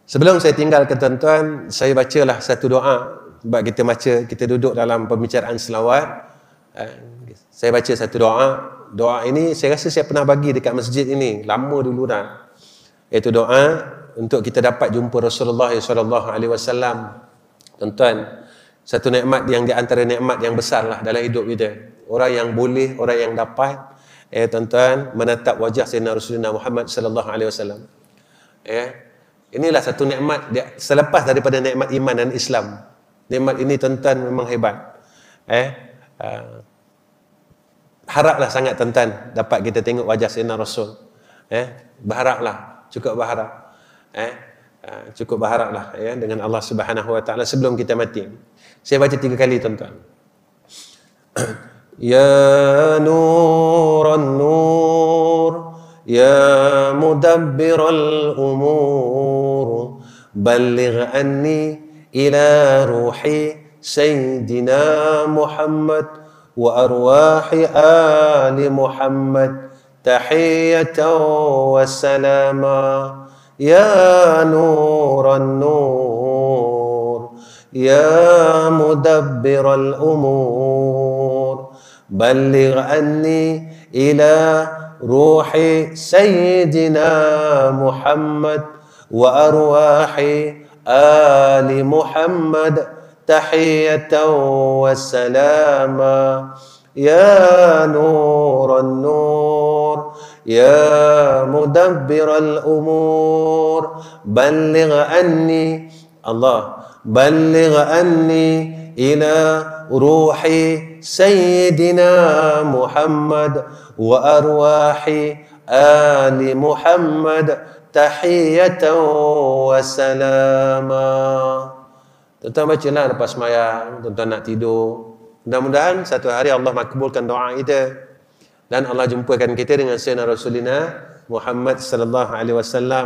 Sebelum saya tinggalkan tuan-tuan, saya bacalah satu doa. Sebab kita baca, kita duduk dalam pembicaraan selawat. Saya baca satu doa. Doa ini saya rasa saya pernah bagi dekat masjid ini, lama dulu dah. Iaitu doa untuk kita dapat jumpa Rasulullah SAW. Tuan-tuan, satu nikmat yang di antara nikmat yang besar lah dalam hidup kita. Orang yang boleh, orang yang dapat, tuan-tuan, menatap wajah Sayyidina Rasulullah Muhammad SAW. Inilah satu nikmat selepas daripada nikmat iman dan Islam. Nikmat ini tuan-tuan memang hebat. Haraplah sangat tuan-tuan dapat kita tengok wajah Sayyidina Rasul. Berharaplah, cukup berharap. Cukup berharaplah dengan Allah Subhanahu Wa Taala sebelum kita mati. Saya baca 3 kali tuan-tuan. Ya Nuran Nur, Ya Mudabbiral Umur, Balligh anni ila ruhi Sayyidina Muhammad wa arwahi ali Muhammad tahiyatan wa salama. Ya Nuran Nur, Ya Mudabbiral Umur, Balligh anni ila ruhi Sayyidina Muhammad wa arwahi ali Muhammad tahiyatan wa salama. Ya Nuran Nur, Ya Mudabbiral Umur, Balligh anni Allah, Balligh anni ila ruhi Sayyidina Muhammad wa arwahi ali Muhammad tahiyatan wa salama. Tuan-tuan bacalah lepas sembahyang, tuan-tuan nak tidur. Mudah-mudahan satu hari Allah makbulkan doa kita dan Allah jumpakan kita dengan Sayyidina Rasulina Muhammad sallallahu alaihi wasallam.